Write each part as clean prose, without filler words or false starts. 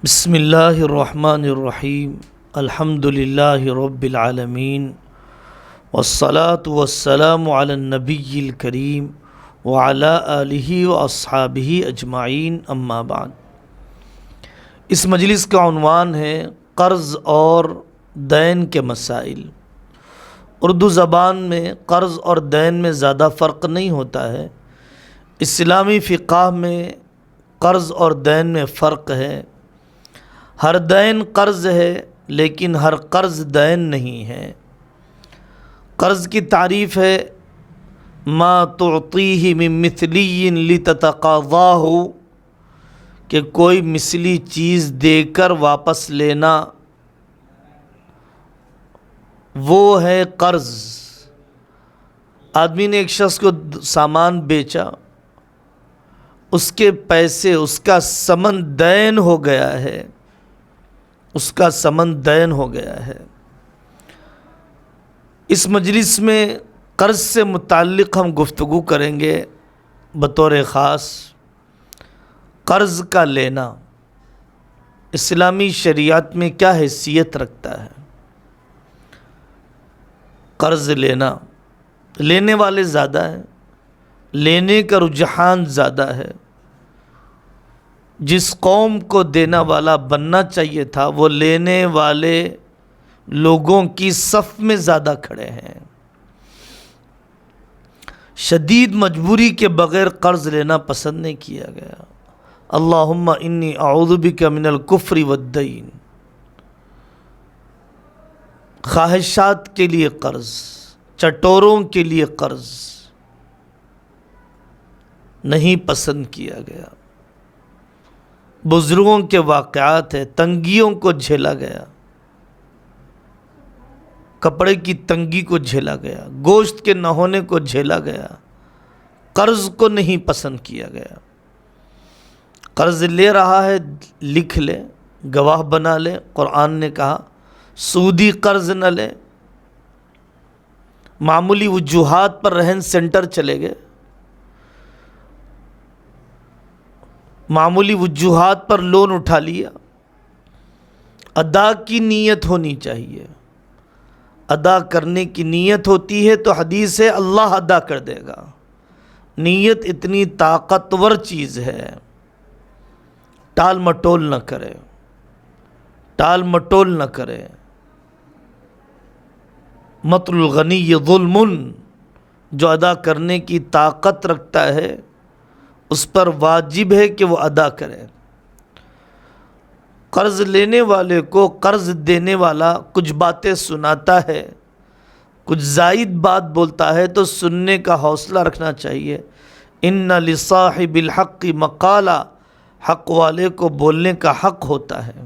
بسم اللہ الرحمن الرحیم الحمد للہ رب العالمین والصلاة والسلام علی النبی الکریم وعلی آلہ واصحابہ اجمعین اما بعد۔ اس مجلس کا عنوان ہے قرض اور دین کے مسائل۔ اردو زبان میں قرض اور دین میں زیادہ فرق نہیں ہوتا ہے۔ اسلامی فقہ میں قرض اور دین میں فرق ہے۔ ہر دین قرض ہے لیکن ہر قرض دین نہیں ہے۔ قرض کی تعریف ہے ما تعطیہ من مثلی لتتقاضاہ، کہ کوئی مثلی چیز دے کر واپس لینا، وہ ہے قرض۔ آدمی نے ایک شخص کو سامان بیچا، اس کے پیسے، اس کا ثمن دین ہو گیا ہے، اس کا ثمن دین ہو گیا ہے۔ اس مجلس میں قرض سے متعلق ہم گفتگو کریں گے۔ بطور خاص قرض کا لینا اسلامی شریعت میں کیا حیثیت رکھتا ہے۔ قرض لینے والے زیادہ ہیں، لینے کا رجحان زیادہ ہے۔ جس قوم کو دینا والا بننا چاہیے تھا وہ لینے والے لوگوں کی صف میں زیادہ کھڑے ہیں۔ شدید مجبوری کے بغیر قرض لینا پسند نہیں کیا گیا۔ اللہم انی اعوذ بک من الکفر والدین۔ خواہشات کے لیے قرض، چٹوروں کے لیے قرض نہیں پسند کیا گیا۔ بزرگوں کے واقعات ہیں، تنگیوں کو جھیلا گیا، کپڑے کی تنگی کو جھیلا گیا، گوشت کے نہ ہونے کو جھیلا گیا، قرض کو نہیں پسند کیا گیا۔ قرض لے رہا ہے لکھ لے، گواہ بنا لے۔ قرآن نے کہا سودی قرض نہ لے۔ معمولی وجوہات پر رہن سینٹر چلے گئے، معمولی وجوہات پر لون اٹھا لیا۔ ادا کی نیت ہونی چاہیے، ادا کرنے کی نیت ہوتی ہے تو حدیث ہے اللہ ادا کر دے گا۔ نیت اتنی طاقتور چیز ہے، ٹال مٹول نہ کرے، ٹال مٹول نہ کرے۔ مطل الغنی ظلم، جو ادا کرنے کی طاقت رکھتا ہے اس پر واجب ہے کہ وہ ادا کرے۔ قرض لینے والے کو قرض دینے والا کچھ باتیں سناتا ہے، کچھ زائد بات بولتا ہے تو سننے کا حوصلہ رکھنا چاہیے۔ ان لصاحب الحق مقالہ، حق والے کو بولنے کا حق ہوتا ہے۔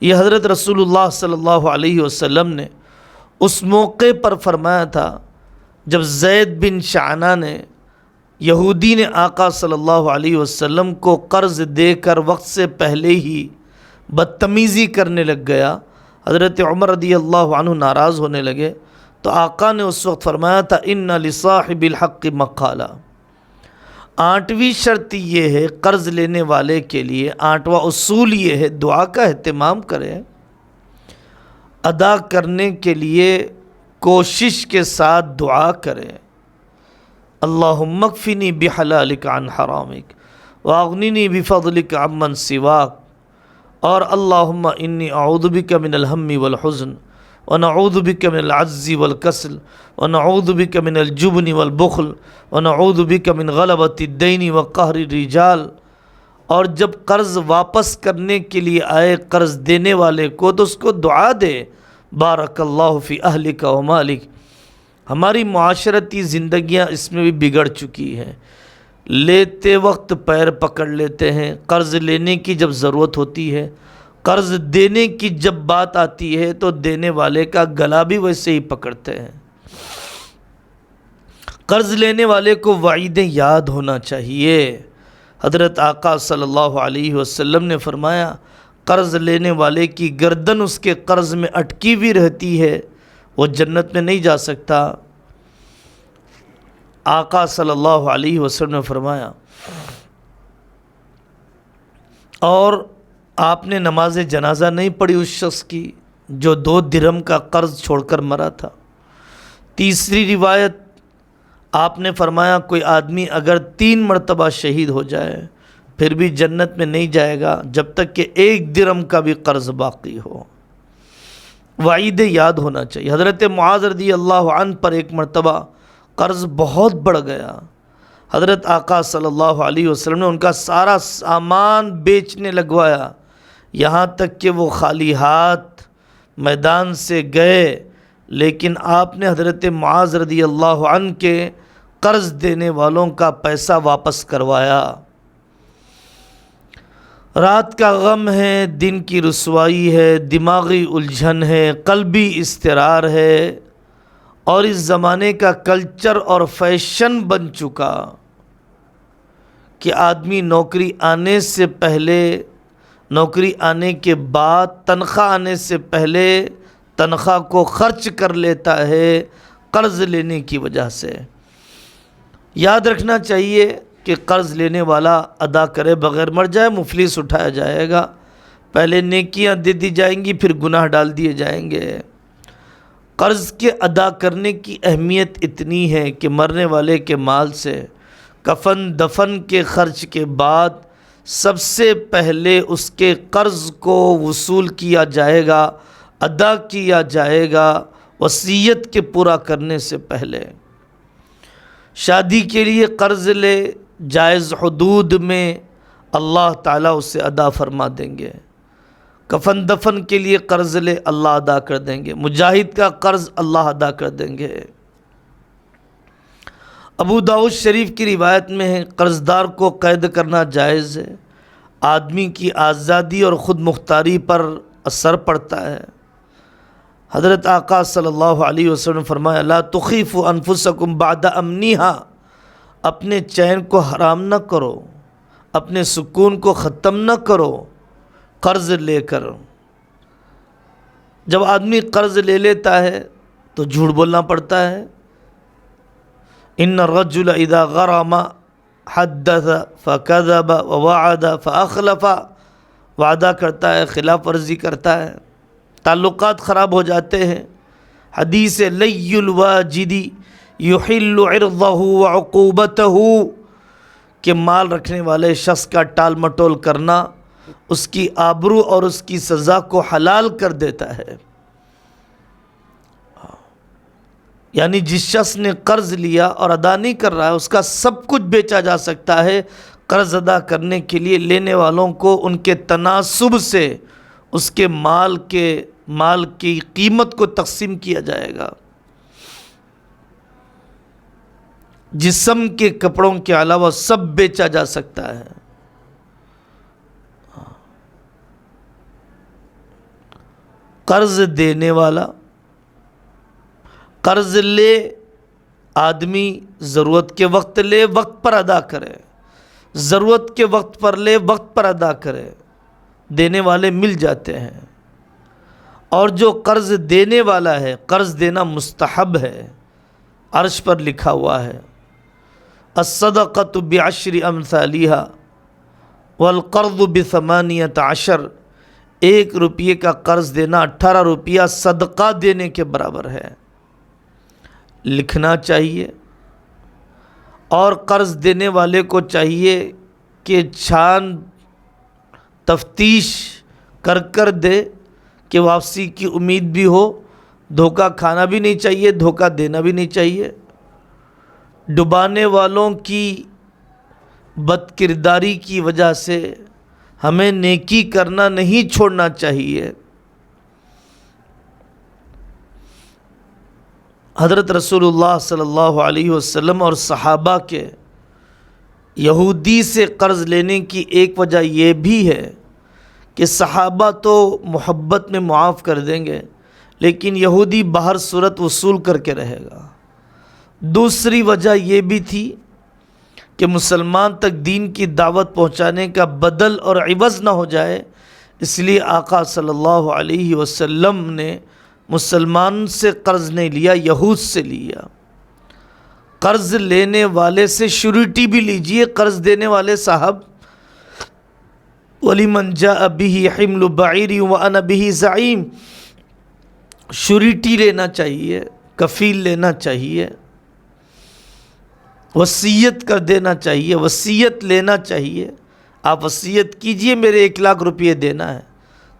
یہ حضرت رسول اللہ صلی اللہ علیہ وسلم نے اس موقع پر فرمایا تھا جب زید بن شعنہ نے، یہودی نے آقا صلی اللہ علیہ وسلم کو قرض دے کر وقت سے پہلے ہی بدتمیزی کرنے لگ گیا۔ حضرت عمر رضی اللہ عنہ ناراض ہونے لگے تو آقا نے اس وقت فرمایا تھا ان لصاحب الحق مقالہ۔ 8ویں شرط یہ ہے قرض لینے والے کے لیے، 8واں اصول یہ ہے دعا کا اہتمام کریں، ادا کرنے کے لیے کوشش کے ساتھ دعا کریں۔ اللہم اکفنی بحلالک عن حرامک واغننی بفضلک عمن سواک، اور اللہم انی اعوذ بک من الہم والحزن ونعوذ بک من العجز والکسل ونعوذ بک من الجبن والبخل ونعوذ بک من غلبۃ الدین وقہر الرجال۔ اور جب قرض واپس کرنے کے لیے آئے قرض دینے والے کو تو اس کو دعا دے بارک اللہ فی اہلک و مالک۔ ہماری معاشرتی زندگیاں اس میں بھی بگڑ چکی ہیں، لیتے وقت پیر پکڑ لیتے ہیں، قرض لینے کی جب ضرورت ہوتی ہے، قرض دینے کی جب بات آتی ہے تو دینے والے کا گلا بھی ویسے ہی پکڑتے ہیں۔ قرض لینے والے کو وعیدیں یاد ہونا چاہیے۔ حضرت آقا صلی اللہ علیہ وسلم نے فرمایا قرض لینے والے کی گردن اس کے قرض میں اٹکی ہوئی رہتی ہے، وہ جنت میں نہیں جا سکتا۔ آقا صلی اللہ علیہ وسلم نے فرمایا اور آپ نے نماز جنازہ نہیں پڑھی اس شخص کی جو 2 درہم کا قرض چھوڑ کر مرا تھا۔ تیسری روایت آپ نے فرمایا کوئی آدمی اگر 3 مرتبہ شہید ہو جائے پھر بھی جنت میں نہیں جائے گا جب تک کہ 1 درہم کا بھی قرض باقی ہو۔ وعید یاد ہونا چاہیے۔ حضرت معاذ رضی اللہ عنہ پر ایک مرتبہ قرض بہت بڑھ گیا، حضرت آقا صلی اللہ علیہ وسلم نے ان کا سارا سامان بیچنے لگوایا، یہاں تک کہ وہ خالی ہاتھ میدان سے گئے، لیکن آپ نے حضرت معاذ رضی اللہ عنہ کے قرض دینے والوں کا پیسہ واپس کروایا۔ رات کا غم ہے، دن کی رسوائی ہے، دماغی الجھن ہے، قلبی اضطرار ہے، اور اس زمانے کا کلچر اور فیشن بن چکا کہ آدمی نوکری آنے سے پہلے، نوکری آنے کے بعد، تنخواہ آنے سے پہلے تنخواہ کو خرچ کر لیتا ہے قرض لینے کی وجہ سے۔ یاد رکھنا چاہیے کہ قرض لینے والا ادا کرے بغیر مر جائے مفلس اٹھایا جائے گا، پہلے نیکیاں دے دی جائیں گی پھر گناہ ڈال دیے جائیں گے۔ قرض کے ادا کرنے کی اہمیت اتنی ہے کہ مرنے والے کے مال سے کفن دفن کے خرچ کے بعد سب سے پہلے اس کے قرض کو وصول کیا جائے گا، ادا کیا جائے گا وصیت کے پورا کرنے سے پہلے۔ شادی کے لیے قرض لے، جائز حدود میں اللہ تعالیٰ اسے ادا فرما دیں گے۔ کفن دفن کے لیے قرض لے، اللہ ادا کر دیں گے۔ مجاہد کا قرض اللہ ادا کر دیں گے۔ ابو داؤد شریف کی روایت میں ہے قرض دار کو قید کرنا جائز ہے، آدمی کی آزادی اور خود مختاری پر اثر پڑتا ہے۔ حضرت آقا صلی اللہ علیہ وسلم نے فرمایا لا تخیفوا انفسکم بعد امنیہا، اپنے چین کو حرام نہ کرو، اپنے سکون کو ختم نہ کرو قرض لے کر۔ جب آدمی قرض لے لیتا ہے تو جھوٹ بولنا پڑتا ہے۔ ان الرجل اذا غرم حدث فكذب ووعد فاخلف، وعدہ کرتا ہے خلاف ورزی کرتا ہے، تعلقات خراب ہو جاتے ہیں۔ حدیث لی الواجد یحل عرضہ وعقوبتہ، کہ مال رکھنے والے شخص کا ٹال مٹول کرنا اس کی آبرو اور اس کی سزا کو حلال کر دیتا ہے۔ یعنی جس شخص نے قرض لیا اور ادا نہیں کر رہا ہے اس کا سب کچھ بیچا جا سکتا ہے، قرض ادا کرنے کے لیے لینے والوں کو ان کے تناسب سے اس کے مال کی قیمت کو تقسیم کیا جائے گا۔ جسم کے کپڑوں کے علاوہ سب بیچا جا سکتا ہے۔ قرض دینے والا، قرض لے، آدمی ضرورت کے وقت لے، وقت پر ادا کرے، ضرورت کے وقت پر لے، وقت پر ادا کرے، دینے والے مل جاتے ہیں۔ اور جو قرض دینے والا ہے، قرض دینا مستحب ہے، عرش پر لکھا ہوا ہے الصدقۃ بعشر امثالها والقرض ب18، 1 روپیے کا قرض دینا 18 روپیہ صدقہ دینے کے برابر ہے۔ لکھنا چاہیے، اور قرض دینے والے کو چاہیے کہ چھان تفتیش کر کر دے کہ واپسی کی امید بھی ہو، دھوکہ کھانا بھی نہیں چاہیے، دھوکہ دینا بھی نہیں چاہیے۔ ڈبانے والوں کی بد کرداری کی وجہ سے ہمیں نیکی کرنا نہیں چھوڑنا چاہیے۔ حضرت رسول اللہ صلی اللہ علیہ وسلم اور صحابہ کے یہودی سے قرض لینے کی ایک وجہ یہ بھی ہے کہ صحابہ تو محبت میں معاف کر دیں گے لیکن یہودی بہر صورت وصول کر کے رہے گا۔ دوسری وجہ یہ بھی تھی کہ مسلمان تک دین کی دعوت پہنچانے کا بدل اور عوض نہ ہو جائے، اس لیے آقا صلی اللہ علیہ وسلم نے مسلمان سے قرض نہیں لیا، یہود سے لیا۔ قرض لینے والے سے شیورٹی بھی لیجئے، قرض دینے والے صاحب وَلِمَنْ جَاءَ بِهِ حِمْلُ بَعِيرٍ وَأَنَا بِهِ زَعِيمٌ، شوریٹی لینا چاہیے، کفیل لینا چاہیے، وصیت کر دینا چاہیے، وصیت لینا چاہیے۔ آپ وصیت کیجئے میرے 1,00,000 روپے دینا ہے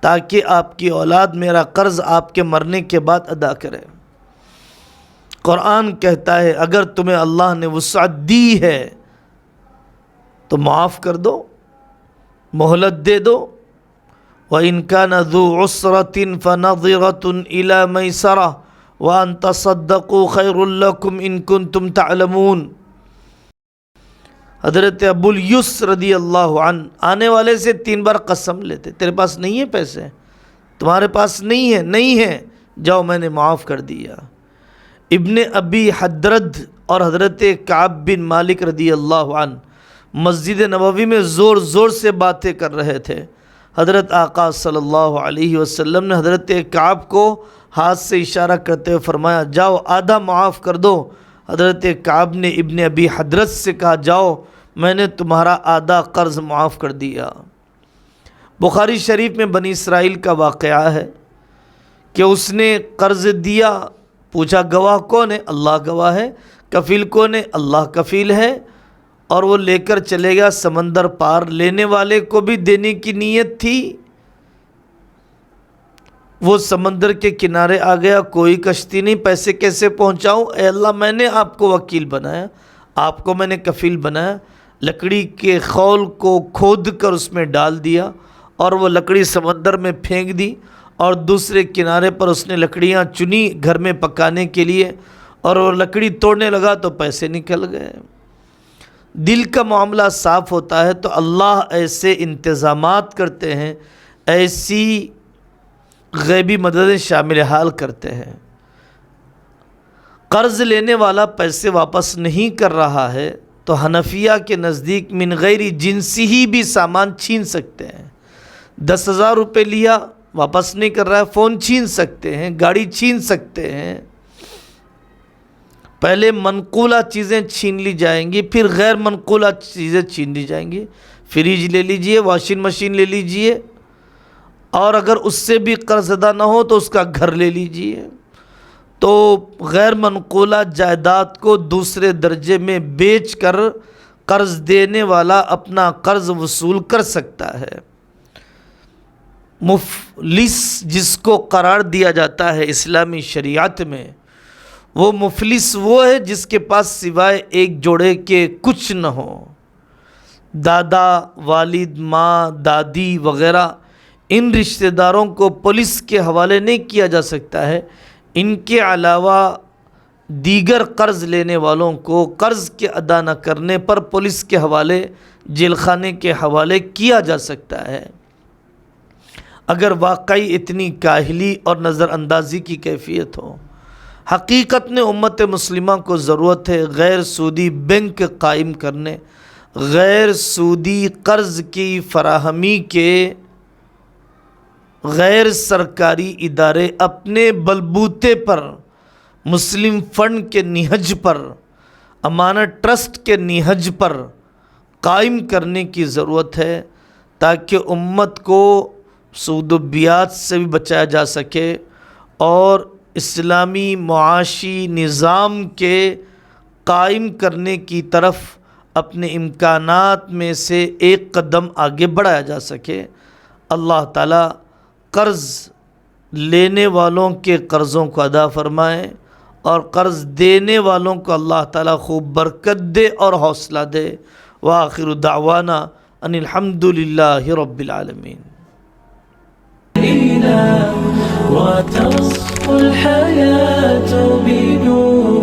تاکہ آپ کی اولاد میرا قرض آپ کے مرنے کے بعد ادا کرے۔ قرآن کہتا ہے اگر تمہیں اللہ نے وسعت دی ہے تو معاف کر دو، مہلت دے دو۔ وَإِن كَانَ ذُو عُسْرَةٍ فَنَظِرَةٌ إِلَى مَيْسَرَةٍ وَأَن تَصَدَّقُوا خَيْرٌ لَكُمْ إِن كُنتُمْ تَعْلَمُونَ۔ حضرت ابو الیس رضی اللہ عنہ آنے والے سے 3 بار قسم لیتے، تیرے پاس نہیں ہے پیسے، تمہارے پاس نہیں ہے، جاؤ میں نے معاف کر دیا۔ ابن ابی حدرد اور حضرت کعب بن مالک رضی اللہ عنہ مسجد نبوی میں زور زور سے باتیں کر رہے تھے۔ حضرت آقا صلی اللہ علیہ وسلم نے حضرت کعب کو ہاتھ سے اشارہ کرتے ہوئے فرمایا جاؤ آدھا معاف کر دو۔ حضرت کعب نے ابن ابی حدرد سے کہا جاؤ میں نے تمہارا آدھا قرض معاف کر دیا۔ بخاری شریف میں بنی اسرائیل کا واقعہ ہے کہ اس نے قرض دیا، پوچھا گواہ کون ہے؟ اللہ گواہ ہے۔ کفیل کون ہے؟ اللہ کفیل ہے۔ اور وہ لے کر چلے گیا سمندر پار، لینے والے کو بھی دینے کی نیت تھی۔ وہ سمندر کے کنارے آ گیا، کوئی کشتی نہیں، پیسے کیسے پہنچاؤں؟ اے اللہ میں نے آپ کو وکیل بنایا، آپ کو میں نے کفیل بنایا۔ لکڑی کے خول کو کھود کر اس میں ڈال دیا اور وہ لکڑی سمندر میں پھینک دی، اور دوسرے کنارے پر اس نے لکڑیاں چنی گھر میں پکانے کے لیے، اور وہ لکڑی توڑنے لگا تو پیسے نکل گئے۔ دل کا معاملہ صاف ہوتا ہے تو اللہ ایسے انتظامات کرتے ہیں، ایسی غیبی مددیں شامل حال کرتے ہیں۔ قرض لینے والا پیسے واپس نہیں کر رہا ہے تو حنفیہ کے نزدیک من غیر جنسی ہی بھی سامان چھین سکتے ہیں۔ 10,000 روپے لیا، واپس نہیں کر رہا ہے، فون چھین سکتے ہیں، گاڑی چھین سکتے ہیں۔ پہلے منقولہ چیزیں چھین لی جائیں گی، پھر غیر منقولہ چیزیں چھین لی جائیں گی۔ فریج لے لیجئے، واشنگ مشین لے لیجئے، اور اگر اس سے بھی قرض ادا نہ ہو تو اس کا گھر لے لیجئے۔ تو غیر منقولہ جائیداد کو دوسرے درجے میں بیچ کر قرض دینے والا اپنا قرض وصول کر سکتا ہے۔ مفلس جس کو قرار دیا جاتا ہے اسلامی شریعت میں، وہ مفلس وہ ہے جس کے پاس سوائے ایک جوڑے کے کچھ نہ ہو۔ دادا، والد، ماں، دادی وغیرہ ان رشتہ داروں کو پولیس کے حوالے نہیں کیا جا سکتا ہے۔ ان کے علاوہ دیگر قرض لینے والوں کو قرض کے ادا نہ کرنے پر پولیس کے حوالے، جیل خانے کے حوالے کیا جا سکتا ہے۔ اگر واقعی اتنی کاہلی اور نظر اندازی کی کیفیت ہو۔ حقیقت میں امت مسلمہ کو ضرورت ہے غیر سودی بینک قائم کرنے، غیر سودی قرض کی فراہمی کے غیر سرکاری ادارے اپنے بلبوتے پر، مسلم فنڈ کے نہج پر، امانت ٹرسٹ کے نہج پر قائم کرنے کی ضرورت ہے تاکہ امت کو سود و بیات سے بھی بچایا جا سکے اور اسلامی معاشی نظام کے قائم کرنے کی طرف اپنے امکانات میں سے ایک قدم آگے بڑھایا جا سکے۔ اللہ تعالیٰ قرض لینے والوں کے قرضوں کو ادا فرمائے اور قرض دینے والوں کو اللہ تعالیٰ خوب برکت دے اور حوصلہ دے۔ وآخر دعوانا ان الحمدللہ رب العالمین۔ وتصفو الحياة بنور